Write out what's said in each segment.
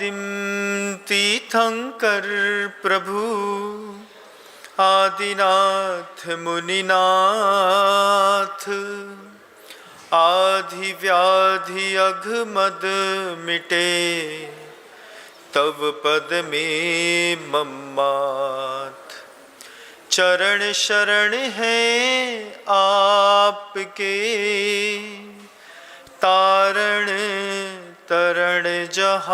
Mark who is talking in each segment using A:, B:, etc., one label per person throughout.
A: आदिम तीर्थंकर प्रभु आदिनाथ मुनिनाथ, आधि व्याधि अघमद मिटे, तव पद में मम्मात। चरण शरण है आपके, तारण तरण जहाज,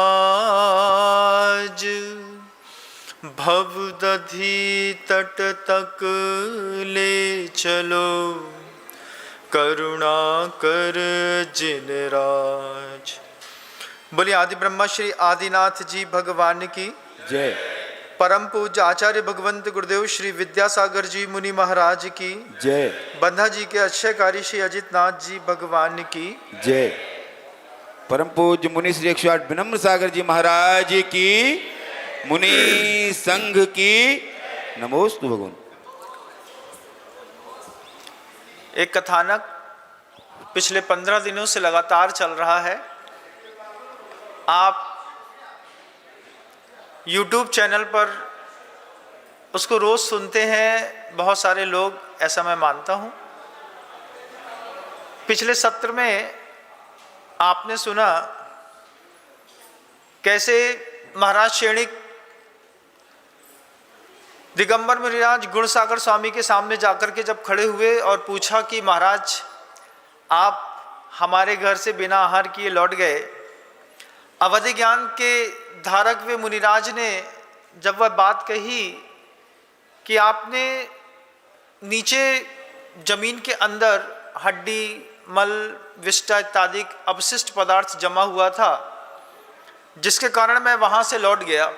A: भव दधि तट तक ले चलो, करुणा कर जिन राज। बोलिए आदि ब्रह्मा श्री आदिनाथ जी भगवान की
B: जय।
A: परम पूज्य आचार्य भगवंत गुरुदेव श्री विद्यासागर जी मुनि महाराज की
B: जय।
A: बंधा जी के अक्षयकारी श्री अजित नाथ जी भगवान की
B: जय। परम पूज्य मुनि श्री 108 विनम्र सागर जी महाराज की, मुनि संघ की नमोस्तु भगवान।
A: एक कथानक पिछले 15 दिनों से लगातार चल रहा है। आप YouTube चैनल पर उसको रोज सुनते हैं बहुत सारे लोग, ऐसा मैं मानता हूं। पिछले सत्र में आपने सुना कैसे महाराज शेणिक दिगंबर मुनिराज गुणसागर स्वामी के सामने जाकर के जब खड़े हुए और पूछा कि महाराज आप हमारे घर से बिना आहार किए लौट गए। अवधि ज्ञान के धारक वे मुनिराज ने जब वह बात कही कि आपने नीचे जमीन के अंदर हड्डी मल विष्टा इत्यादि अवशिष्ट पदार्थ जमा हुआ था, जिसके कारण मैं वहां से लौट गया।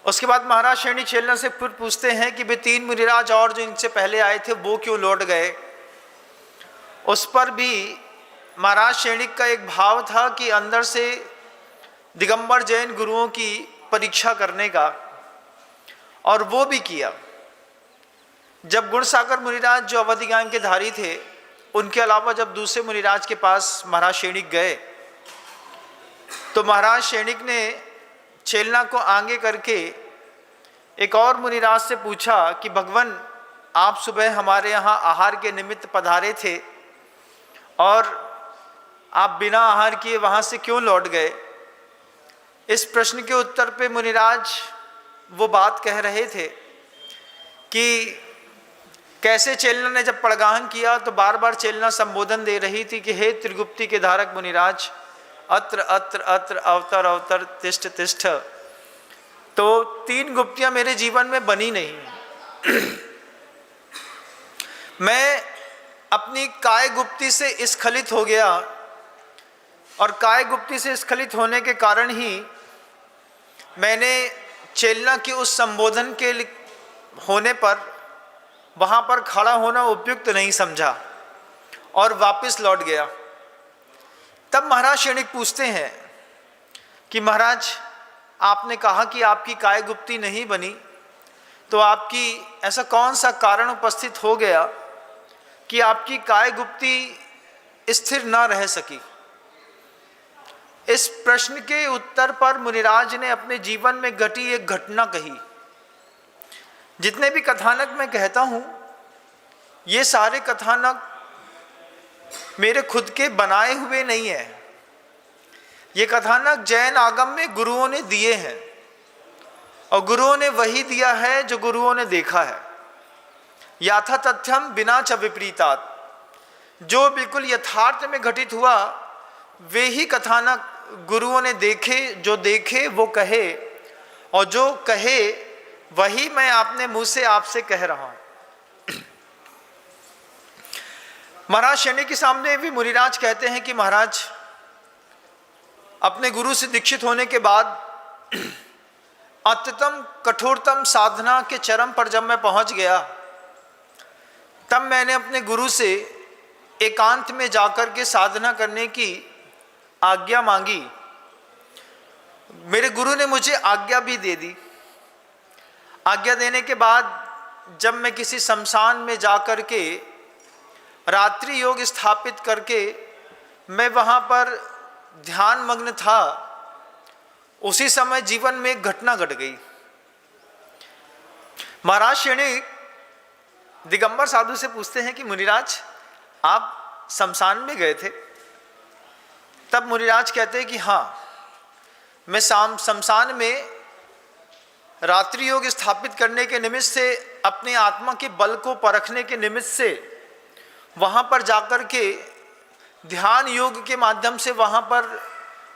A: उसके बाद महाराज शेणिक शेलना से फिर पूछते हैं कि वे 3 मुनिराज और जो इनसे पहले आए थे वो क्यों लौट गए। उस पर भी महाराज शेणिक का एक भाव था कि अंदर से दिगंबर जैन गुरुओं की परीक्षा करने का, और वो भी किया। जब गुणसागर मुनिराज जो अवधि ज्ञान के धारी थे, उनके अलावा जब दूसरे मुनिराज के पास महाराज शेणिक गए तो महाराज शेणिक ने छेलना को आगे करके एक और मुनिराज से पूछा कि भगवान आप सुबह हमारे यहाँ आहार के निमित्त पधारे थे और आप बिना आहार किए वहाँ से क्यों लौट गए। इस प्रश्न के उत्तर पे मुनिराज वो बात कह रहे थे कि कैसे चेलना ने जब पड़गाहन किया तो बार बार चेलना संबोधन दे रही थी कि हे त्रिगुप्ती के धारक मुनिराज, अत्र अत्र अत्र अवतर अवतर तिष्ठ तिष्ठ। तो 3 गुप्तियां मेरे जीवन में बनी नहीं। मैं अपनी काय गुप्ती से स्खलित हो गया, और काय गुप्ती से स्खलित होने के कारण ही मैंने चेलना के उस संबोधन के होने पर वहां पर खड़ा होना उपयुक्त नहीं समझा और वापस लौट गया। तब महाराज शेणिक पूछते हैं कि महाराज आपने कहा कि आपकी काय गुप्ती नहीं बनी, तो आपकी ऐसा कौन सा कारण उपस्थित हो गया कि आपकी काय गुप्ती स्थिर न रह सकी। इस प्रश्न के उत्तर पर मुनिराज ने अपने जीवन में घटी एक घटना कही। जितने भी कथानक मैं कहता हूं, ये सारे कथानक मेरे खुद के बनाए हुए नहीं है। ये कथानक जैन आगम में गुरुओं ने दिए हैं, और गुरुओं ने वही दिया है जो गुरुओं ने देखा है। याथा तथ्यम बिना च विपरीतात, जो बिल्कुल यथार्थ में घटित हुआ वे ही कथानक गुरुओं ने देखे, जो देखे वो कहे, और जो कहे वही मैं अपने मुंह से आपसे कह रहा हूं। महाराज शेणिक के सामने भी मुनिराज कहते हैं कि महाराज अपने गुरु से दीक्षित होने के बाद अत्यतम कठोरतम साधना के चरम पर जब मैं पहुंच गया, तब मैंने अपने गुरु से एकांत में जाकर के साधना करने की आज्ञा मांगी। मेरे गुरु ने मुझे आज्ञा भी दे दी। आज्ञा देने के बाद जब मैं किसी शमशान में जाकर के रात्रि योग स्थापित करके मैं वहाँ पर ध्यान मग्न था, उसी समय जीवन में एक घटना घट गई। महाराज श्रेणी दिगंबर साधु से पूछते हैं कि मुनिराज, आप शमशान में गए थे? तब मुनिराज कहते हैं कि हाँ, मैं शमशान में रात्रि योग स्थापित करने के निमित्त से, अपने आत्मा के बल को परखने के निमित्त से वहाँ पर जाकर के ध्यान योग के माध्यम से वहाँ पर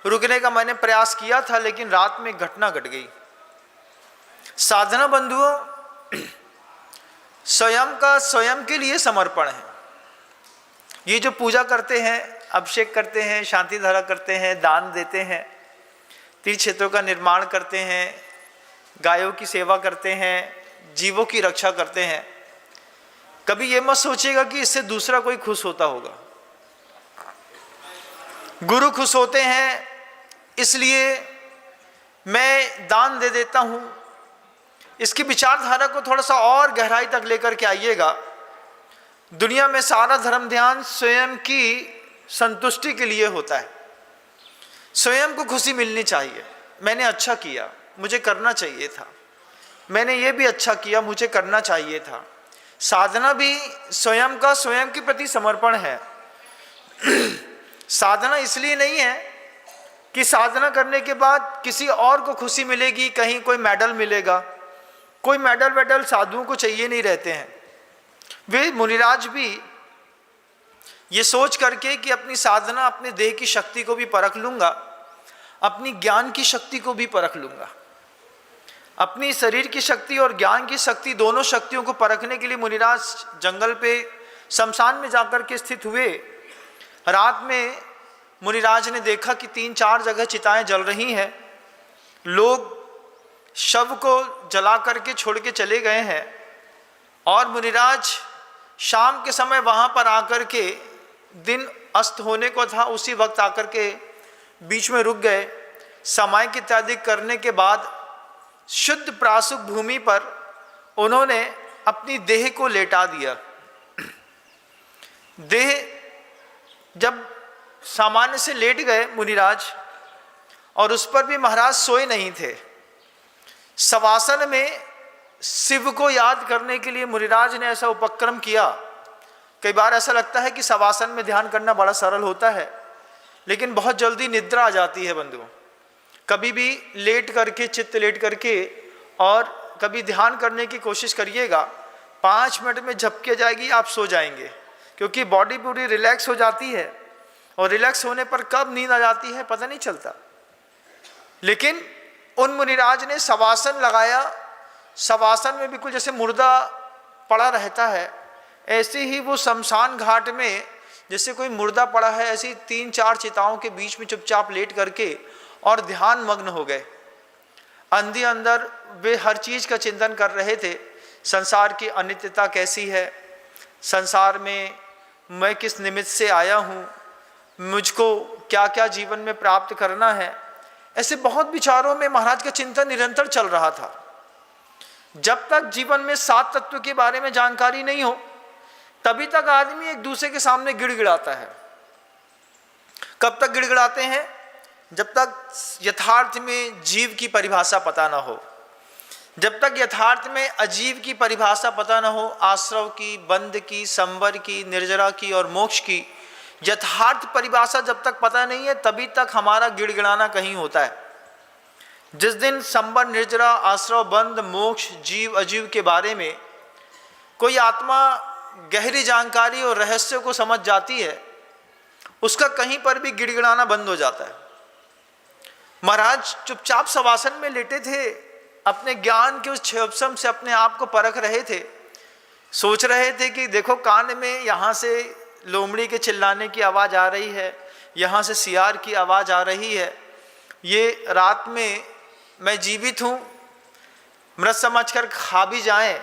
A: रुकने का मैंने प्रयास किया था, लेकिन रात में घटना घट गई। साधना बंधुओं, स्वयं का स्वयं के लिए समर्पण है। ये जो पूजा करते हैं, अभिषेक करते हैं, शांति धारा करते हैं, दान देते हैं, तीर्थ क्षेत्रों का निर्माण करते हैं, गायों की सेवा करते हैं, जीवों की रक्षा करते हैं, कभी ये मत सोचिएगा कि इससे दूसरा कोई खुश होता होगा। गुरु खुश होते हैं इसलिए मैं दान दे देता हूँ। इसकी विचारधारा को थोड़ा सा और गहराई तक लेकर के आइएगा। दुनिया में सारा धर्म ध्यान स्वयं की संतुष्टि के लिए होता है। स्वयं को खुशी मिलनी चाहिए। मैंने अच्छा किया, मुझे करना चाहिए था, मैंने ये भी अच्छा किया, मुझे करना चाहिए था। साधना भी स्वयं का स्वयं के प्रति समर्पण है। साधना इसलिए नहीं है कि साधना करने के बाद किसी और को खुशी मिलेगी, कहीं कोई मेडल मिलेगा। कोई मेडल वेडल साधुओं को चाहिए नहीं रहते हैं। वे मुनिराज भी ये सोच करके कि अपनी साधना, अपने देह की शक्ति को भी परख लूंगा, अपनी ज्ञान की शक्ति को भी परख लूंगा। अपनी शरीर की शक्ति और ज्ञान की शक्ति, दोनों शक्तियों को परखने के लिए मुनिराज जंगल पे, शमशान में जाकर के स्थित हुए। रात में मुनिराज ने देखा कि 3-4 जगह चिताएं जल रही हैं। लोग शव को जला करके छोड़ के चले गए हैं और मुनिराज शाम के समय वहाँ पर आकर के, दिन अस्त होने को था, उसी वक्त आकर के बीच में रुक गए। समय की इत्यादि करने के बाद शुद्ध प्रासुक भूमि पर उन्होंने अपनी देह को लेटा दिया। देह जब सामान्य से लेट गए मुनिराज, और उस पर भी महाराज सोए नहीं थे। शवासन में शिव को याद करने के लिए मुनिराज ने ऐसा उपक्रम किया। कई बार ऐसा लगता है कि शवासन में ध्यान करना बड़ा सरल होता है, लेकिन बहुत जल्दी निद्रा आ जाती है बंधुओं। कभी भी लेट करके, चित्त लेट करके और कभी ध्यान करने की कोशिश करिएगा, 5 मिनट में झपके जाएगी, आप सो जाएंगे, क्योंकि बॉडी पूरी रिलैक्स हो जाती है। और रिलैक्स होने पर कब नींद आ जाती है पता नहीं चलता। लेकिन उन मुनिराज ने शवासन लगाया। शवासन में बिल्कुल जैसे मुर्दा पड़ा रहता है, ऐसे ही वो शमशान घाट में जैसे कोई मुर्दा पड़ा है, ऐसी 3-4 चिताओं के बीच में चुपचाप लेट करके और ध्यान मग्न हो गए। अंदर अंदर वे हर चीज़ का चिंतन कर रहे थे। संसार की अनित्यता कैसी है, संसार में मैं किस निमित्त से आया हूँ, मुझको क्या क्या जीवन में प्राप्त करना है। ऐसे बहुत विचारों में महाराज का चिंतन निरंतर चल रहा था। जब तक जीवन में 7 तत्व के बारे में जानकारी नहीं हो, तभी तक आदमी एक दूसरे के सामने गिड़गिड़ाता है। कब तक गिड़गिड़ाते हैं? जब तक यथार्थ में जीव की परिभाषा पता ना हो, जब तक यथार्थ में अजीव की परिभाषा पता ना हो, आश्रव की, बंध की, संवर की, निर्जरा की और मोक्ष की यथार्थ परिभाषा जब तक पता नहीं है, तभी तक हमारा गिड़गिड़ाना कहीं होता है। जिस दिन संवर, निर्जरा, आश्रव, बंध, मोक्ष, जीव अजीव के बारे में कोई आत्मा गहरी जानकारी और रहस्य को समझ जाती है, उसका कहीं पर भी गिड़गिड़ाना बंद हो जाता है। महाराज चुपचाप शवासन में लेटे थे, अपने ज्ञान के उस क्षयोपम से अपने आप को परख रहे थे। सोच रहे थे कि देखो, कान में यहाँ से लोमड़ी के चिल्लाने की आवाज़ आ रही है, यहाँ से सियार की आवाज़ आ रही है। ये रात में मैं जीवित हूँ, मृत समझकर खा भी जाएं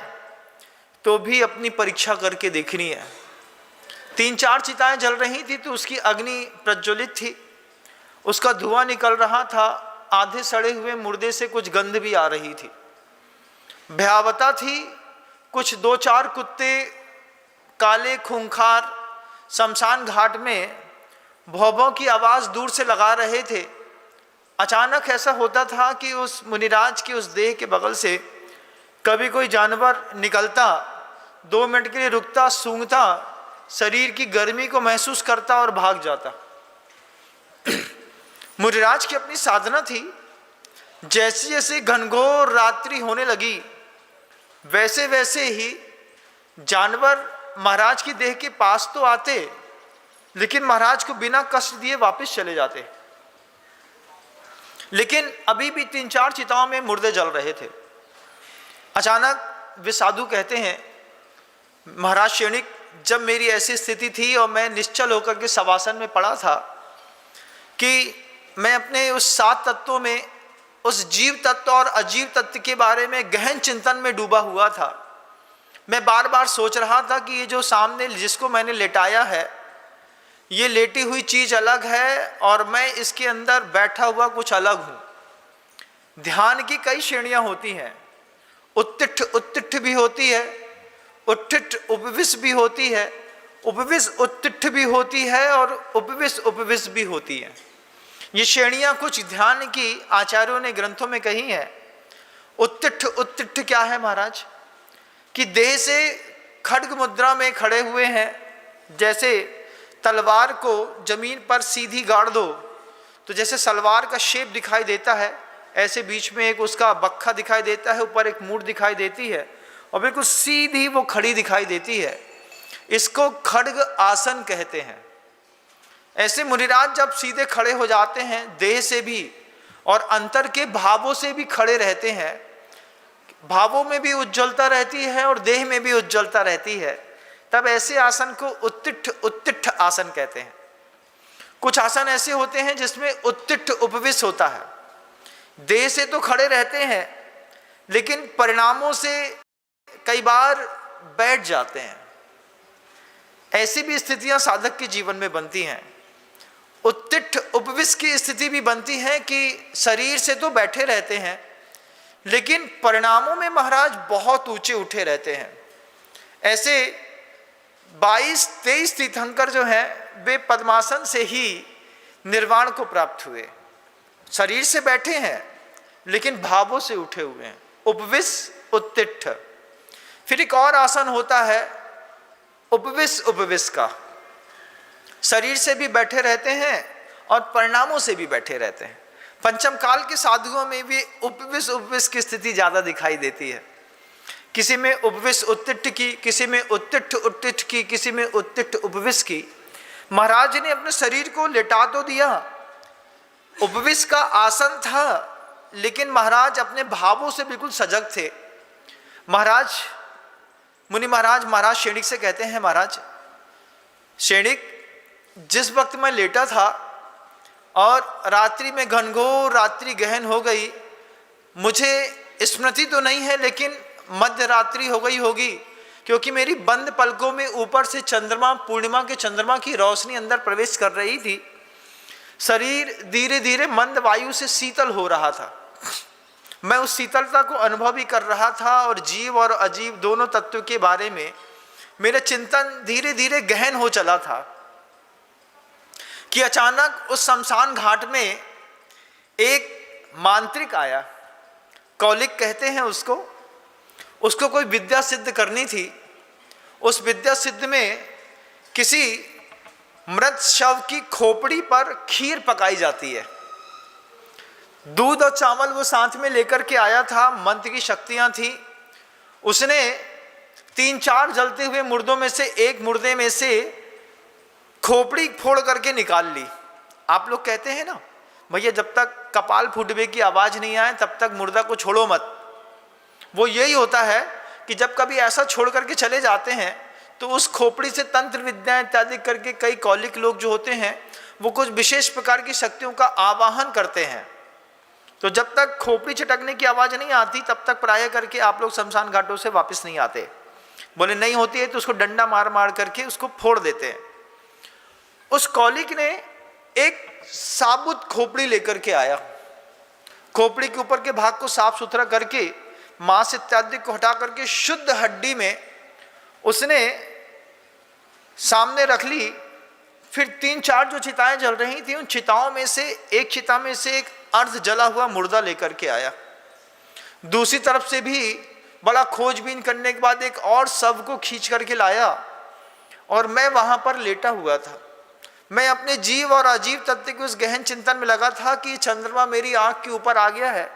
A: तो भी अपनी परीक्षा करके देखनी है। 3-4 चिताएं जल रही थी तो उसकी अग्नि प्रज्वलित थी, उसका धुआं निकल रहा था। आधे सड़े हुए मुर्दे से कुछ गंध भी आ रही थी, भयावता थी। कुछ 2-4 कुत्ते काले खूंखार शमशान घाट में भौं-भौं की आवाज़ दूर से लगा रहे थे। अचानक ऐसा होता था कि उस मुनिराज की उस देह के बगल से कभी कोई जानवर निकलता, 2 मिनट के लिए रुकता, सूंघता, शरीर की गर्मी को महसूस करता और भाग जाता। मुनिराज की अपनी साधना थी। जैसे जैसे घनघोर रात्रि होने लगी वैसे वैसे ही जानवर महाराज की देह के पास तो आते, लेकिन महाराज को बिना कष्ट दिए वापस चले जाते। लेकिन अभी भी 3-4 चिताओं में मुर्दे जल रहे थे। अचानक वे साधु कहते हैं, महाराज शेणिक, जब मेरी ऐसी स्थिति थी और मैं निश्चल होकर के शवासन में पड़ा था कि मैं अपने उस 7 तत्वों में, उस जीव तत्व और अजीव तत्व के बारे में गहन चिंतन में डूबा हुआ था। मैं बार बार सोच रहा था कि ये जो सामने जिसको मैंने लेटाया है, ये लेटी हुई चीज अलग है और मैं इसके अंदर बैठा हुआ कुछ अलग हूं। ध्यान की कई श्रेणियां होती हैं। उत्तिष्ठ उत्तिष्ठ भी होती है, उत्तिष्ठ उपविष्ट भी होती है, उपविष्ट उत्तिष्ठ भी होती है और उपविष्ट उपविष्ट भी होती है। ये श्रेणियां कुछ ध्यान की आचार्यों ने ग्रंथों में कही है। उत्तिष्ठ उत्तिष्ठ क्या है महाराज? कि देह से खड्ग मुद्रा में खड़े हुए हैं। जैसे तलवार को जमीन पर सीधी गाड़ दो तो जैसे सलवार का शेप दिखाई देता है, ऐसे बीच में एक उसका बक्खा दिखाई देता है, ऊपर एक मूठ दिखाई देती है और बिल्कुल सीधी वो खड़ी दिखाई देती है। इसको खड्ग आसन कहते हैं। ऐसे मुनिराज जब सीधे खड़े हो जाते हैं, देह से भी और अंतर के भावों से भी खड़े रहते हैं, भावों में भी उज्ज्वलता रहती है और देह में भी उज्ज्वलता रहती है, तब ऐसे आसन को उत्तिष्ठ उत्तिष्ठ आसन कहते हैं। कुछ आसन ऐसे होते हैं जिसमें उत्तिष्ठ उपविष्ट होता है। देह से तो खड़े रहते हैं लेकिन परिणामों से कई बार बैठ जाते हैं। ऐसी भी स्थितियां साधक के जीवन में बनती हैं। उत्तिष्ठ उपविष्ट की स्थिति भी बनती है कि शरीर से तो बैठे रहते हैं लेकिन परिणामों में बहुत ऊंचे उठे रहते हैं। ऐसे 22-23 तीर्थंकर जो हैं वे पद्मासन से ही निर्वाण को प्राप्त हुए। शरीर से बैठे हैं लेकिन भावों से उठे हुए हैं। उपविष्ट उत्तिष्ठ। फिर एक और आसन होता है उपविष्ट उपविष्ट का। शरीर से भी बैठे रहते हैं और परिणामों से भी बैठे रहते हैं। पंचम काल के साधुओं में भी उपविष्ट उपविष्ट की स्थिति ज्यादा दिखाई देती है। किसी में उपविष्ट उत्तिष्ठ की, किसी में उत्तिष्ठ उत्तिष्ठ की, किसी में उत्तिष्ठ उपविष्ट की। महाराज ने अपने शरीर को लेटा तो दिया, उपविष्ट का आसन था, लेकिन महाराज अपने भावों से बिल्कुल सजग थे। मुनि महाराज शेणिक से कहते हैं, महाराज शेणिक, जिस वक्त मैं लेटा था और रात्रि में घनघोर रात्रि गहन हो गई, मुझे स्मृति तो नहीं है लेकिन मध्य रात्रि हो गई होगी, क्योंकि मेरी बंद पलकों में ऊपर से चंद्रमा, पूर्णिमा के चंद्रमा की रोशनी अंदर प्रवेश कर रही थी। शरीर धीरे धीरे मंद वायु से शीतल हो रहा था। मैं उस शीतलता को अनुभव भी कर रहा था और जीव और अजीव दोनों तत्वों के बारे में मेरा चिंतन धीरे धीरे गहन हो चला था कि अचानक उस शमशान घाट में एक मांत्रिक आया। कौलिक कहते हैं उसको कोई विद्या सिद्ध करनी थी। उस विद्या सिद्ध में किसी मृत शव की खोपड़ी पर खीर पकाई जाती है। दूध और चावल वो साथ में लेकर के आया था। मंत्र की शक्तियां थी। उसने 3-4 जलते हुए मुर्दों में से एक मुर्दे में से खोपड़ी फोड़ करके निकाल ली। आप लोग कहते हैं ना, भैया जब तक कपाल फूटने की आवाज नहीं आए तब तक मुर्दा को छोड़ो मत। वो यही होता है कि जब कभी ऐसा छोड़ करके चले जाते हैं तो उस खोपड़ी से तंत्र विद्या इत्यादि करके कई कौलिक लोग जो होते हैं वो कुछ विशेष प्रकार की शक्तियों का आवाहन करते हैं। तो जब तक खोपड़ी छटकने की आवाज नहीं आती तब तक प्राय करके आप लोग शमशान घाटों से वापस नहीं आते। बोले नहीं होती है तो उसको डंडा मार मार करके उसको फोड़ देते हैं। उस कौलिक ने एक साबुत खोपड़ी लेकर के आया। खोपड़ी के ऊपर के भाग को साफ सुथरा करके मांस इत्यादि को हटा करके शुद्ध हड्डी में उसने सामने रख ली। फिर 3-4 जो चिताएं जल रही थी उन चिताओं में से एक चिता में से एक अर्ध जला हुआ मुर्दा लेकर के आया। दूसरी तरफ से भी बड़ा खोजबीन करने के बाद एक और शव को खींच करके लाया और मैं वहां पर लेटा हुआ था। मैं अपने जीव और अजीव तत्व के उस गहन चिंतन में लगा था कि चंद्रमा मेरी आंख के ऊपर आ गया है।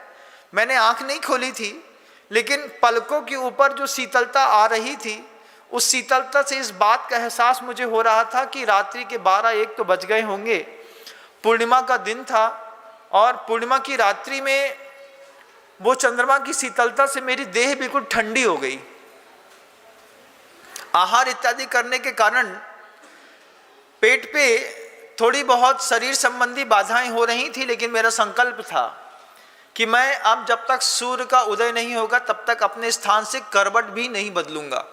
A: मैंने आंख नहीं खोली थी, लेकिन पलकों के ऊपर जो शीतलता आ रही थी, उस शीतलता से इस बात का एहसास मुझे हो रहा था कि रात्रि के 12-1 तो बज गए होंगे। पूर्णिमा का दिन था और पूर्णिमा की रात्रि में वो चंद्रमा की शीतलता से मेरी देह बिल्कुल ठंडी हो गई। आहार इत्यादि करने के कारण पेट पे थोड़ी बहुत शरीर संबंधी बाधाएं हो रही थी, लेकिन मेरा संकल्प था कि मैं अब जब तक सूर्य का उदय नहीं होगा तब तक अपने स्थान से करवट भी नहीं बदलूंगा।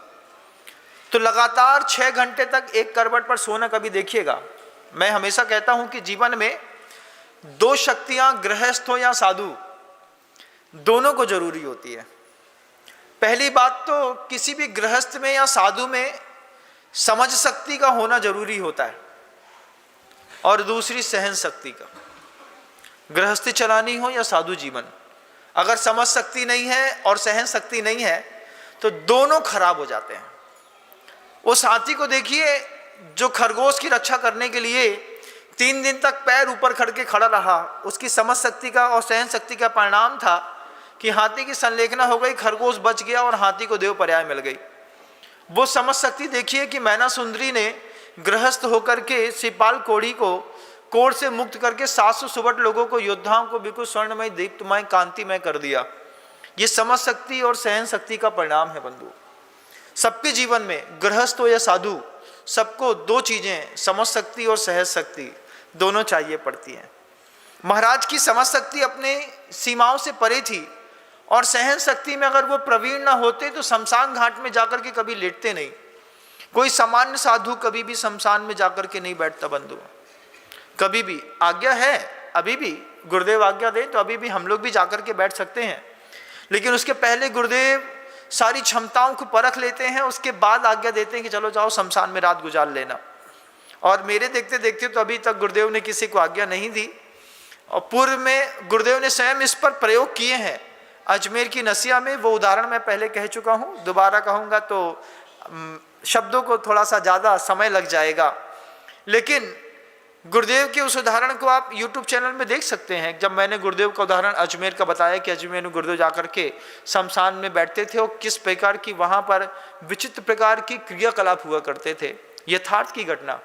A: तो लगातार 6 घंटे तक एक करवट पर सोना कभी देखिएगा। मैं हमेशा कहता हूं कि जीवन में 2 शक्तियां, गृहस्थ हो या साधु, दोनों को जरूरी होती है। पहली बात तो किसी भी गृहस्थ में या साधु में समझ शक्ति का होना जरूरी होता है, और दूसरी सहन शक्ति का। गृहस्थी चलानी हो या साधु जीवन, अगर समझ शक्ति नहीं है और सहन शक्ति नहीं है तो दोनों खराब हो जाते हैं। उस हाथी को देखिए जो खरगोश की रक्षा करने के लिए 3 दिन तक पैर ऊपर करके खड़ा रहा। उसकी समझ शक्ति का और सहन शक्ति का परिणाम था कि हाथी की संलेखना हो गई, खरगोश बच गया और हाथी को देव पर्याय मिल गई। वो समझ शक्ति देखिए कि मैना सुंदरी ने गृहस्थ होकर के सिपाल कोड़ी को कोड़ से मुक्त करके 700 सुबट लोगों को, योद्धाओं को बिल्कुल स्वर्णमय, दीप्तमय, कांतिमय कर दिया। ये समझ शक्ति और सहन शक्ति का परिणाम है बंधु। सबके जीवन में गृहस्थ हो या साधु, सबको 2 चीजें, समझ शक्ति और सहन शक्ति, दोनों चाहिए पड़ती हैं। महाराज की समझ शक्ति अपने सीमाओं से परे थी और सहन शक्ति में अगर वो प्रवीण ना होते तो शमशान घाट में जाकर के कभी लेटते नहीं। कोई सामान्य साधु कभी भी शमशान में जाकर के नहीं बैठता बंधु, कभी भी। आज्ञा है, अभी भी गुरुदेव आज्ञा दे तो अभी भी हम लोग भी जाकर के बैठ सकते हैं, लेकिन उसके पहले गुरुदेव सारी क्षमताओं को परख लेते हैं, उसके बाद आज्ञा देते हैं कि चलो जाओ शमशान में रात गुजार लेना। और मेरे देखते देखते तो अभी तक गुरुदेव ने किसी को आज्ञा नहीं दी, और पूर्व में गुरुदेव ने स्वयं इस पर प्रयोग किए हैं। अजमेर की नसिया में वो उदाहरण मैं पहले कह चुका हूँ, दोबारा कहूँगा तो शब्दों को थोड़ा सा ज़्यादा समय लग जाएगा, लेकिन गुरुदेव के उस उदाहरण को आप YouTube चैनल में देख सकते हैं। जब मैंने गुरुदेव का उदाहरण अजमेर का बताया कि अजमेर में गुरुदेव जाकर के शमशान में बैठते थे और किस प्रकार की वहाँ पर विचित्र प्रकार की क्रियाकलाप हुआ करते थे, यथार्थ की घटना।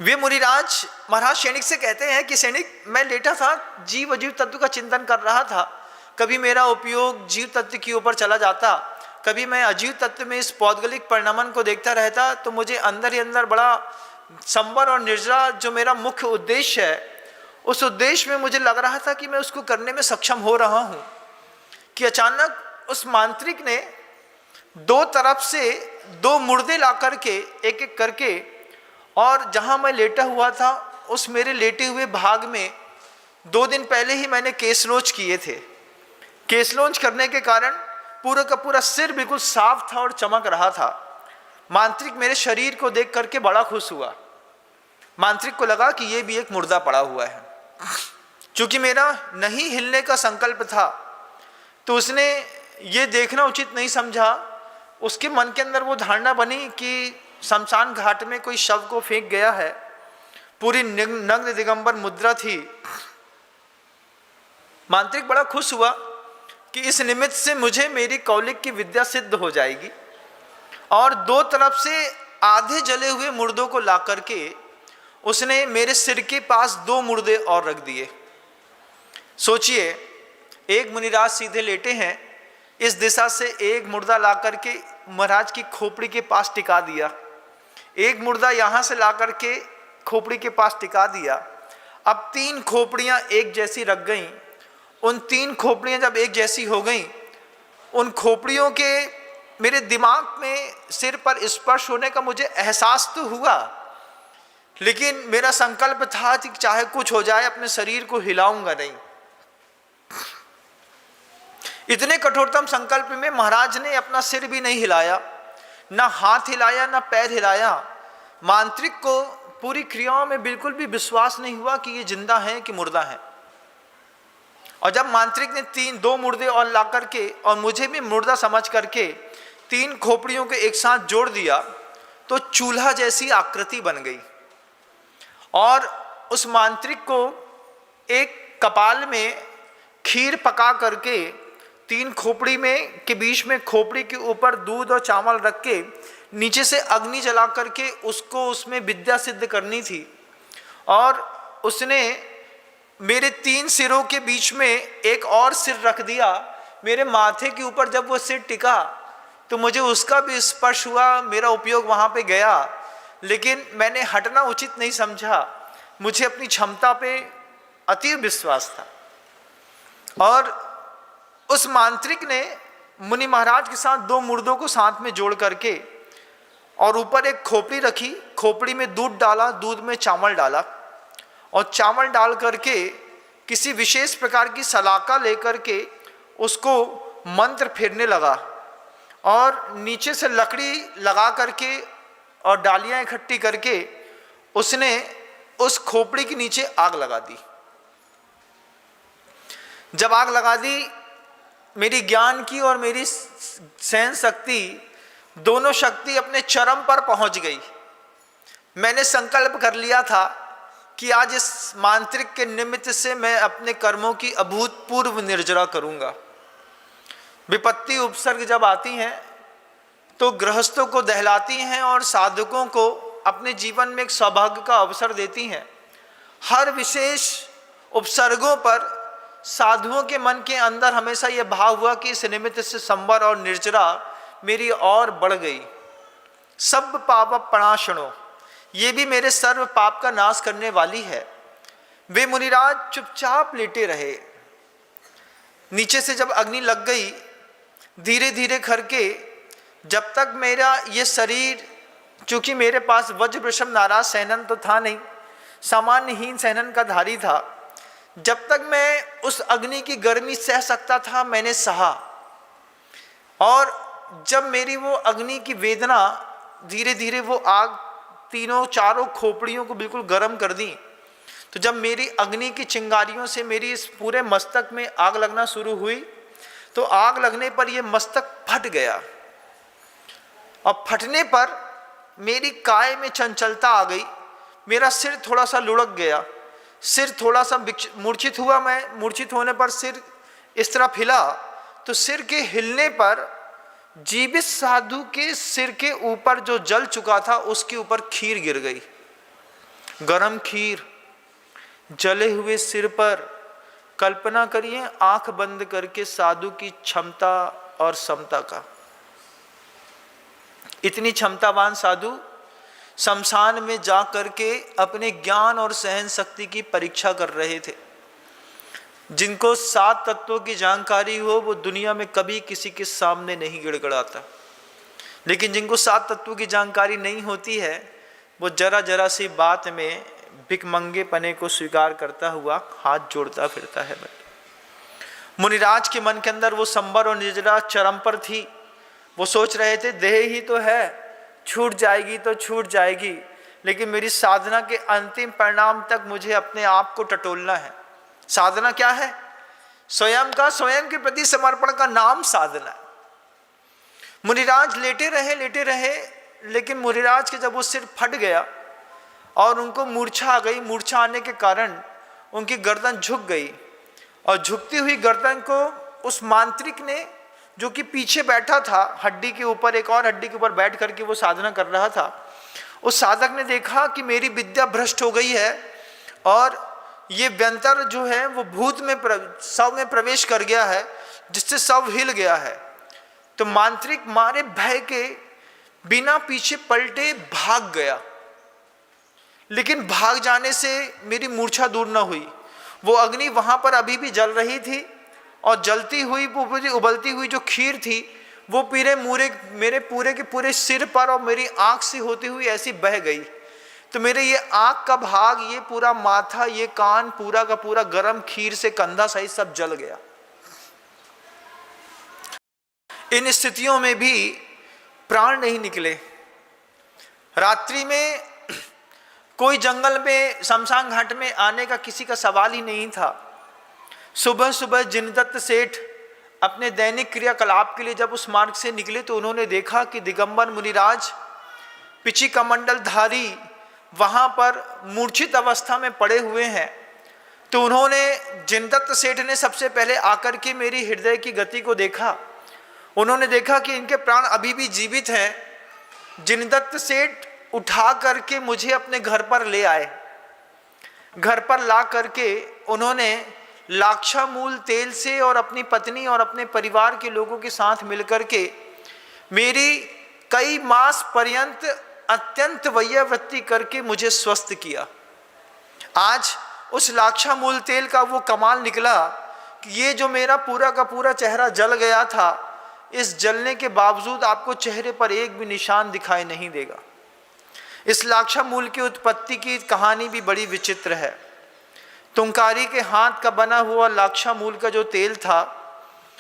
A: वे मुनिराज महाराज सैनिक से कहते हैं कि सैनिक, मैं लेटा था, जीव अजीव तत्व का चिंतन कर रहा था। कभी मेरा उपयोग जीव तत्व के ऊपर चला जाता, कभी मैं अजीव तत्व में इस पौद्गलिक परिणमन को देखता रहता, तो मुझे अंदर ही अंदर बड़ा संवर और निर्जरा जो मेरा मुख्य उद्देश्य है, उस उद्देश्य में मुझे लग रहा था कि मैं उसको करने में सक्षम हो रहा हूँ, कि अचानक उस मांत्रिक ने 2 तरफ से 2 मुर्दे ला करके एक एक करके, और जहाँ मैं लेटा हुआ था उस मेरे लेटे हुए भाग में 2 दिन पहले ही मैंने केसलोच किए थे। केसलोच करने के कारण पूरा का पूरा सिर बिल्कुल साफ था और चमक रहा था। मांत्रिक मेरे शरीर को देख करके बड़ा खुश हुआ। मांत्रिक को लगा कि ये भी एक मुर्दा पड़ा हुआ है। चूंकि मेरा नहीं हिलने का संकल्प था तो उसने ये देखना उचित नहीं समझा। उसके मन के अंदर वो धारणा बनी कि शमशान घाट में कोई शव को फेंक गया है। पूरी नग्न दिगंबर मुद्रा थी। मांत्रिक बड़ा खुश हुआ कि इस निमित्त से मुझे मेरी कौलिक की विद्या सिद्ध हो जाएगी, और 2 तरफ से आधे जले हुए मुर्दों को ला करके उसने मेरे सिर के पास 2 मुर्दे और रख दिए। सोचिए, एक मुनिराज सीधे लेटे हैं, इस दिशा से एक मुर्दा ला करके महाराज की खोपड़ी के पास टिका दिया, एक मुर्दा यहाँ से ला करके खोपड़ी के पास टिका दिया। अब 3 खोपड़ियाँ एक जैसी रख गईं। उन 3 खोपड़ियाँ जब एक जैसी हो गईं, उन खोपड़ियों के मेरे दिमाग में सिर पर स्पर्श होने का मुझे एहसास तो हुआ, लेकिन मेरा संकल्प था कि चाहे कुछ हो जाए अपने शरीर को हिलाऊंगा नहीं। इतने कठोरतम संकल्प में महाराज ने अपना सिर भी नहीं हिलाया, ना हाथ हिलाया, ना पैर हिलाया। मांत्रिक को पूरी क्रियाओं में बिल्कुल भी विश्वास नहीं हुआ कि ये जिंदा है कि मुर्दा है। और जब मांत्रिक ने दो मुर्दे और ला करके और मुझे भी मुर्दा समझ करके 3 खोपड़ियों के एक साथ जोड़ दिया तो चूल्हा जैसी आकृति बन गई। और उस मांत्रिक को एक कपाल में खीर पका करके 3 खोपड़ी में के बीच में खोपड़ी के ऊपर दूध और चावल रख के नीचे से अग्नि जला करके उसको उसमें विद्या सिद्ध करनी थी। और उसने मेरे 3 सिरों के बीच में एक और सिर रख दिया। मेरे माथे के ऊपर जब वो सिर टिका तो मुझे उसका भी स्पर्श हुआ, मेरा उपयोग वहाँ पे गया, लेकिन मैंने हटना उचित नहीं समझा। मुझे अपनी क्षमता पे अति विश्वास था। और उस मांत्रिक ने मुनि महाराज के साथ 2 मुर्दों को साथ में जोड़ करके और ऊपर एक खोपड़ी रखी, खोपड़ी में दूध डाला, दूध में चावल डाला और चावल डाल करके किसी विशेष प्रकार की सलाका लेकर के उसको मंत्र फेरने लगा और नीचे से लकड़ी लगा करके और डालियां इकट्ठी करके उसने उस खोपड़ी के नीचे आग लगा दी। जब आग लगा दी, मेरी ज्ञान की और मेरी सहन शक्ति दोनों शक्ति अपने चरम पर पहुंच गई। मैंने संकल्प कर लिया था कि आज इस मांत्रिक के निमित्त से मैं अपने कर्मों की अभूतपूर्व निर्जरा करूंगा। विपत्ति उपसर्ग जब आती हैं तो गृहस्थों को दहलाती हैं और साधकों को अपने जीवन में एक सौभाग्य का अवसर देती हैं। हर विशेष उपसर्गों पर साधुओं के मन के अंदर हमेशा यह भाव हुआ कि इस निमित्त से संवर और निर्जरा मेरी और बढ़ गई। सब पाप प्रणाशनो, ये भी मेरे सर्व पाप का नाश करने वाली है। वे मुनिराज चुपचाप लेटे रहे। नीचे से जब अग्नि लग गई, धीरे धीरे करके जब तक मेरा ये शरीर, चूंकि मेरे पास वज्र वृषभ नाराज सहनन तो था नहीं, सामान्यहीन सहनन का धारी था, जब तक मैं उस अग्नि की गर्मी सह सकता था मैंने सहा। और जब मेरी वो अग्नि की वेदना धीरे धीरे वो आग 3-4 खोपड़ियों को बिल्कुल गर्म कर दी, तो जब मेरी अग्नि की चिंगारियों से मेरी इस पूरे मस्तक में आग लगना शुरू हुई तो आग लगने पर यह मस्तक फट गया। और फटने पर मेरी काय में चंचलता आ गई, मेरा सिर थोड़ा सा लुढ़क गया, सिर थोड़ा सा मूर्छित हुआ। मैं मूर्छित होने पर सिर इस तरफ हिला तो सिर के हिलने पर जीवित साधु के सिर के ऊपर जो जल चुका था उसके ऊपर खीर गिर गई, गरम खीर जले हुए सिर पर। कल्पना करिए आंख बंद करके साधु की क्षमता और समता का। इतनी क्षमतावान साधु शमशान में जा करके अपने ज्ञान और सहन शक्ति की परीक्षा कर रहे थे। जिनको 7 तत्वों की जानकारी हो वो दुनिया में कभी किसी के सामने नहीं गिड़गिड़ाता, लेकिन जिनको 7 तत्वों की जानकारी नहीं होती है वो जरा जरा सी बात में भिकमंगेपने को स्वीकार करता हुआ हाथ जोड़ता फिरता है। मुनिराज के मन के अंदर वो संबर और निर्जरा चरम पर थी। वो सोच रहे थे देह ही तो है, छूट जाएगी तो छूट जाएगी, लेकिन मेरी साधना के अंतिम परिणाम तक मुझे अपने आप को टटोलना है। साधना क्या है? स्वयं के प्रति समर्पण का नाम साधना। मुनिराज लेटे रहे, लेकिन मुनिराज के जब वो सिर फट गया और उनको मूर्छा आ गई, मूर्छा आने के कारण उनकी गर्दन झुक गई और झुकती हुई गर्दन को उस मांत्रिक ने, जो कि पीछे बैठा था हड्डी के ऊपर, एक और हड्डी के ऊपर बैठ करके वो साधना कर रहा था, उस साधक ने देखा कि मेरी विद्या भ्रष्ट हो गई है और ये व्यंतर जो है वो भूत में शव में प्रवेश कर गया है, जिससे शव हिल गया है। तो मांत्रिक मारे भय के बिना पीछे पलटे भाग गया, लेकिन भाग जाने से मेरी मूर्छा दूर न हुई। वो अग्नि वहां पर अभी भी जल रही थी और जलती हुई वो उबलती हुई जो खीर थी वो मेरे पूरे के पूरे सिर पर और मेरी आंख से होती हुई ऐसी बह गई। तो मेरे ये आंख का भाग, ये पूरा माथा, ये कान पूरा का पूरा गर्म खीर से कंधा सहित सब जल गया। इन स्थितियों में भी प्राण नहीं निकले। रात्रि में कोई जंगल में शमशान घाट में आने का किसी का सवाल ही नहीं था। सुबह सुबह जिनदत्त सेठ अपने दैनिक क्रियाकलाप के लिए जब उस मार्ग से निकले तो उन्होंने देखा कि दिगंबर मुनिराज पिची कमंडलधारी वहाँ पर मूर्छित अवस्था में पड़े हुए हैं। तो उन्होंने, जिनदत्त सेठ ने सबसे पहले आकर के मेरी हृदय की गति को देखा। उन्होंने देखा कि इनके प्राण अभी भी जीवित हैं। जिनदत्त सेठ उठा करके मुझे अपने घर पर ले आए। घर पर ला करके उन्होंने लाक्षामूल तेल से और अपनी पत्नी और अपने परिवार के लोगों के साथ मिलकर के मेरी कई मास पर्यंत अत्यंत वैयावृत्ति करके मुझे स्वस्थ किया। आज उस लाक्षामूल तेल का वो कमाल निकला कि ये जो मेरा पूरा का पूरा चेहरा जल गया था, इस जलने के बावजूद आपको चेहरे पर एक भी निशान दिखाई नहीं देगा। इस लाक्षामूल की उत्पत्ति की कहानी भी बड़ी विचित्र है। तुंकारी के हाथ का बना हुआ लाक्षामूल का जो तेल था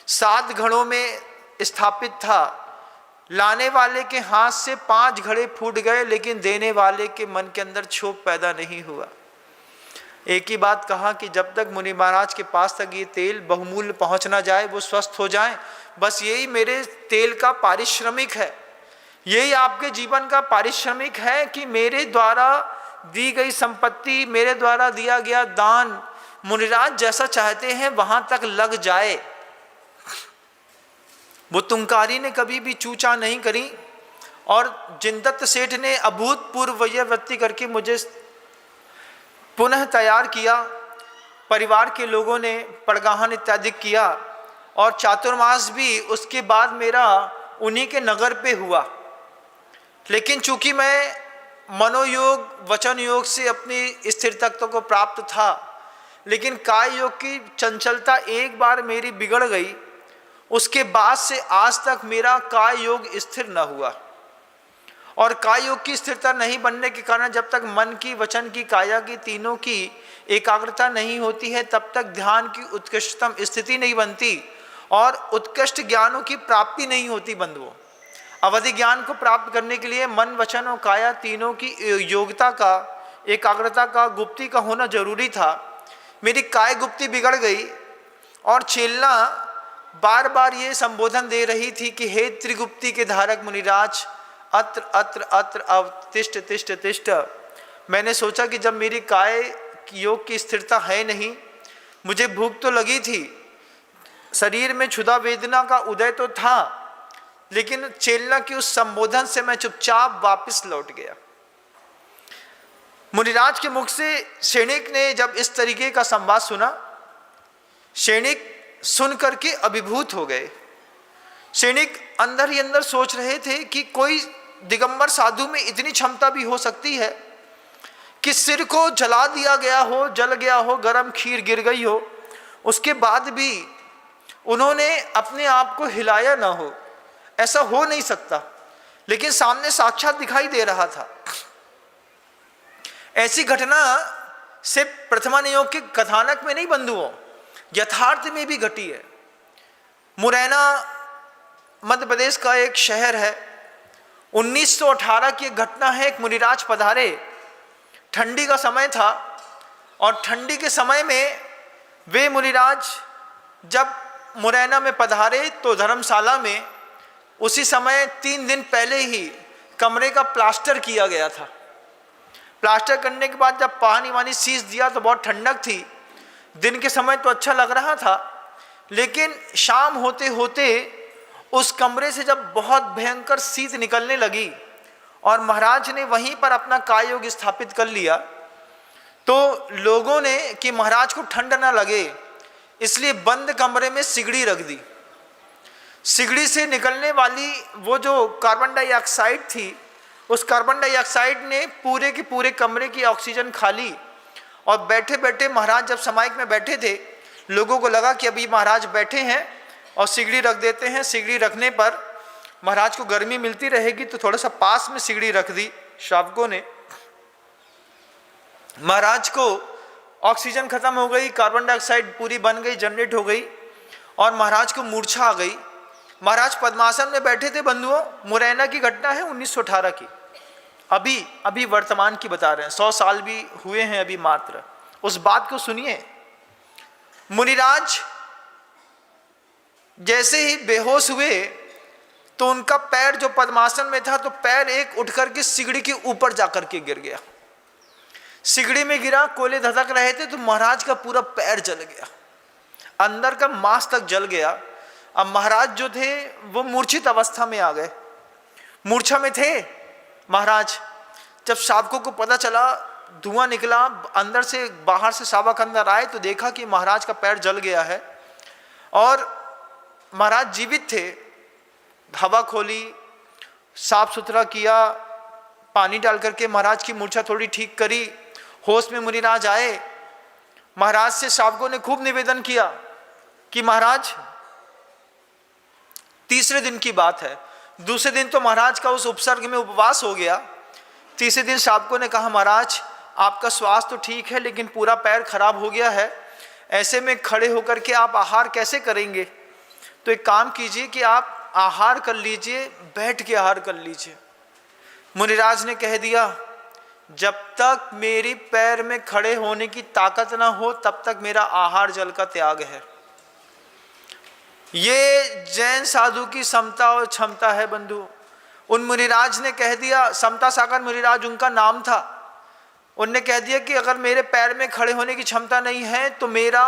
A: 7 घड़ों में स्थापित था। लाने वाले के हाथ से 5 घड़े फूट गए, लेकिन देने वाले के मन के अंदर क्षोभ पैदा नहीं हुआ। एक ही बात कहा कि जब तक मुनि महाराज के पास तक ये तेल बहुमूल्य पहुंच ना जाए, वो स्वस्थ हो जाए, बस यही मेरे तेल का पारिश्रमिक है, यही आपके जीवन का पारिश्रमिक है कि मेरे द्वारा दी गई संपत्ति, मेरे द्वारा दिया गया दान मुनिराज जैसा चाहते हैं वहां तक लग जाए। वो तुंकारी ने कभी भी चूचा नहीं करी और जिनदत्त सेठ ने अभूतपूर्व वैयावृत्ति करके मुझे पुनः तैयार किया। परिवार के लोगों ने पड़गाहन इत्यादि किया और चातुर्मास भी उसके बाद मेरा उन्हीं के नगर पे हुआ। लेकिन चूंकि मैं मनोयोग वचन योग से अपनी स्थिरता को प्राप्त था, लेकिन काय योग की चंचलता एक बार मेरी बिगड़ गई। उसके बाद से आज तक मेरा काय योग स्थिर न हुआ और काय योग की स्थिरता नहीं बनने के कारण जब तक मन की, वचन की, काया की, तीनों की एकाग्रता नहीं होती है तब तक ध्यान की उत्कृष्टतम स्थिति नहीं बनती और उत्कृष्ट ज्ञानों की प्राप्ति नहीं होती बंधुओं। अवधि ज्ञान को प्राप्त करने के लिए मन, वचन और काया तीनों की योग्यता का, एकाग्रता का, गुप्ति का होना जरूरी था। मेरी काय गुप्ति बिगड़ गई और चेलना बार बार ये संबोधन दे रही थी कि हे त्रिगुप्ति के धारक मुनिराज, अत्र अत्र अत्र अवतिष्ठ तिष्ठ तिष्ठ। मैंने सोचा कि जब मेरी काय योग की स्थिरता है नहीं, मुझे भूख तो लगी थी, शरीर में क्षुधा वेदना का उदय तो था, लेकिन चेलना की उस संबोधन से मैं चुपचाप वापस लौट गया। मुनिराज के मुख से सैनिक ने जब इस तरीके का संवाद सुना, सैनिक सुन करके अभिभूत हो गए। सैनिक अंदर ही अंदर सोच रहे थे कि कोई दिगंबर साधु में इतनी क्षमता भी हो सकती है कि सिर को जला दिया गया हो, जल गया हो, गर्म खीर गिर गई हो, उसके बाद भी उन्होंने अपने आप को हिलाया ना हो। ऐसा हो नहीं सकता, लेकिन सामने साक्षात दिखाई दे रहा था। ऐसी घटना सिर्फ प्रथमा नियोग के कथानक में नहीं बंधुओं, यथार्थ में भी घटी है। मुरैना मध्य प्रदेश का एक शहर है। 1918 की एक घटना है। एक मुनिराज पधारे, ठंडी का समय था और ठंडी के समय में वे मुनिराज जब मुरैना में पधारे तो धर्मशाला में उसी समय 3 दिन पहले ही कमरे का प्लास्टर किया गया था। प्लास्टर करने के बाद जब पानी वानी सींच दिया तो बहुत ठंडक थी। दिन के समय तो अच्छा लग रहा था, लेकिन शाम होते होते उस कमरे से जब बहुत भयंकर शीत निकलने लगी और महाराज ने वहीं पर अपना काय योग स्थापित कर लिया, तो लोगों ने कि महाराज को ठंड ना लगे इसलिए बंद कमरे में सिगड़ी रख दी। सिगड़ी से निकलने वाली वो जो कार्बन डाइऑक्साइड थी, उस कार्बन डाइऑक्साइड ने पूरे के पूरे कमरे की ऑक्सीजन खा ली और बैठे बैठे महाराज जब समाइक में बैठे थे, लोगों को लगा कि अभी महाराज बैठे हैं और सिगड़ी रख देते हैं। सिगड़ी रखने पर महाराज को गर्मी मिलती रहेगी तो थोड़ा सा पास में सिगड़ी रख दी श्रावकों ने। महाराज को ऑक्सीजन खत्म हो गई, कार्बन डाइऑक्साइड पूरी बन गई, जनरेट हो गई और महाराज को मूर्छा आ गई। महाराज पद्मासन में बैठे थे बंधुओं। मुरैना की घटना है 1918 की। अभी अभी वर्तमान की बता रहे हैं, 100 साल भी हुए हैं अभी मात्र। उस बात को सुनिए। मुनिराज जैसे ही बेहोश हुए तो उनका पैर जो पद्मासन में था, तो पैर एक उठ करके सिगड़ी के ऊपर जाकर के गिर गया। सिगड़ी में गिरा, कोयले धधक रहे थे, तो महाराज का पूरा पैर जल गया, अंदर का मांस तक जल गया। अब महाराज जो थे वो मूर्छित अवस्था में आ गए, मूर्छा में थे महाराज। जब शावकों को पता चला, धुआं निकला अंदर से, बाहर से शावक अंदर आए तो देखा कि महाराज का पैर जल गया है और महाराज जीवित थे। हवा खोली, साफ सुथरा किया, पानी डाल करके महाराज की मूर्छा थोड़ी ठीक करी, होश में मुनिराज आए। महाराज से शावकों ने खूब निवेदन किया कि महाराज, तीसरे दिन की बात है, दूसरे दिन तो महाराज का उस उपसर्ग में उपवास हो गया। तीसरे दिन शावकों ने कहा, महाराज आपका स्वास्थ्य तो ठीक है लेकिन पूरा पैर खराब हो गया है, ऐसे में खड़े होकर के आप आहार कैसे करेंगे? तो एक काम कीजिए कि आप आहार कर लीजिए, बैठ के आहार कर लीजिए। मुनिराज ने कह दिया, जब तक मेरी पैर में खड़े होने की ताकत ना हो तब तक मेरा आहार जल का त्याग है। ये जैन साधु की समता और क्षमता है बंधु। उन मुनिराज ने कह दिया, समता सागर मुनिराज उनका नाम था, उनने कह दिया कि अगर मेरे पैर में खड़े होने की क्षमता नहीं है तो मेरा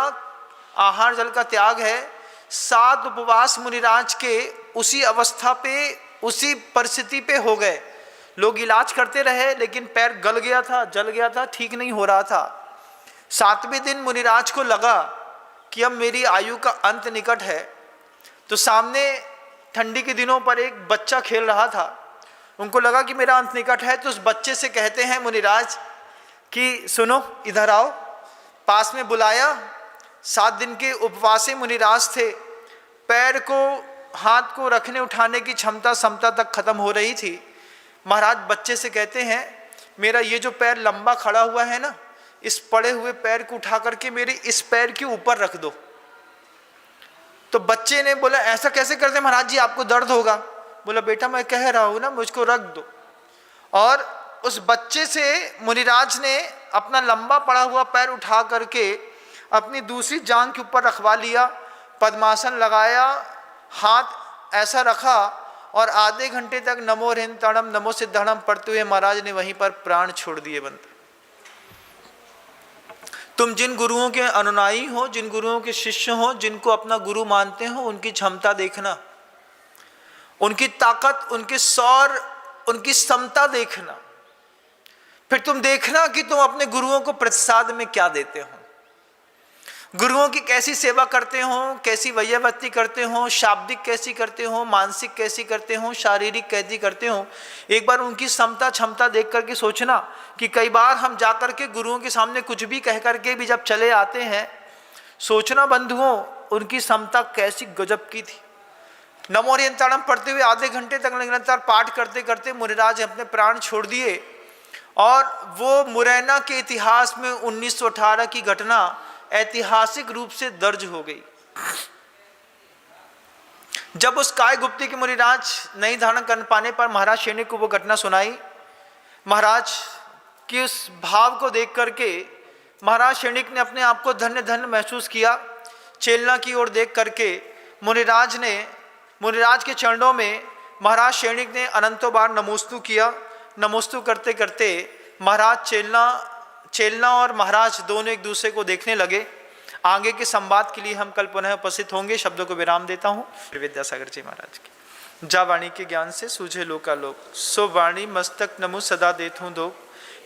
A: आहार जल का त्याग है। 7 उपवास मुनिराज के उसी अवस्था पे, उसी परिस्थिति पे हो गए। लोग इलाज करते रहे लेकिन पैर गल गया था, जल गया था, ठीक नहीं हो रहा था। 7वें दिन मुनिराज को लगा कि अब मेरी आयु का अंत निकट है। तो सामने ठंडी के दिनों पर एक बच्चा खेल रहा था, उनको लगा कि मेरा अंत निकट है। तो उस बच्चे से कहते हैं मुनिराज कि सुनो इधर आओ। पास में बुलाया। 7 दिन के उपवासी मुनिराज थे, पैर को, हाथ को रखने उठाने की क्षमता समता तक खत्म हो रही थी। महाराज बच्चे से कहते हैं, मेरा ये जो पैर लंबा खड़ा हुआ है ना, इस पड़े हुए पैर को उठा करके मेरे इस पैर के ऊपर रख दो। तो बच्चे ने बोला, ऐसा कैसे करते महाराज जी, आपको दर्द होगा। बोला, बेटा मैं कह रहा हूं ना, मुझको रख दो। और उस बच्चे से मुनिराज ने अपना लंबा पड़ा हुआ पैर उठा करके अपनी दूसरी जांघ के ऊपर रखवा लिया, पद्मासन लगाया, हाथ ऐसा रखा और आधे घंटे तक नमो ह्रीं नमो सिद्धरणम पढ़ते हुए महाराज ने वहीं पर प्राण छोड़ दिए। बंद। तुम जिन गुरुओं के अनुयायी हो, जिन गुरुओं के शिष्य हो, जिनको अपना गुरु मानते हो, उनकी क्षमता देखना, उनकी ताकत, उनके सौर, उनकी समता देखना। फिर तुम देखना कि तुम अपने गुरुओं को प्रतिसाद में क्या देते हो, गुरुओं की कैसी सेवा करते हो, कैसी वैयावृत्ति करते हो, शाब्दिक कैसी करते हो, मानसिक कैसी करते हो, शारीरिक कैसी करते हो। एक बार उनकी समता क्षमता देख करके सोचना कि कई बार हम जाकर के गुरुओं के सामने कुछ भी कह करके भी जब चले आते हैं, सोचना बंधुओं उनकी समता कैसी गजब की थी। नमो ह्रीं पढ़ते हुए आधे घंटे तक निरंतर पाठ करते करते मुनिराज अपने प्राण छोड़ दिए। और वो मुरैना के इतिहास में 1918 की घटना ऐतिहासिक रूप से दर्ज हो गई। जब उस काय गुप्ती के मुनिराज नहीं धारण कर पाने पर महाराज शैनिक को वो घटना सुनाई, महाराज की उस भाव को देख करके महाराज शैनिक ने अपने आप को धन्य धन्य महसूस किया। चेलना की ओर देख करके मुनिराज के चरणों में महाराज शैनिक ने अनंतों बार नमोस्तु किया। नमोस्तु करते करते महाराज चेलना और महाराज दोनों एक दूसरे को देखने लगे। आगे के संवाद के लिए हम कल पुनः उपस्थित होंगे। शब्दों को विराम देता हूँ। विद्यासागर जी महाराज की। जा वाणी के ज्ञान से सूझे लोकालोक, सो वाणी मस्तक नमो सदा देथूं दो।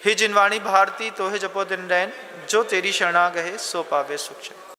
A: हे जिन वाणी भारती तो है जपो दिन रैन, जो तेरी शरणा गहे सो पावे सुख।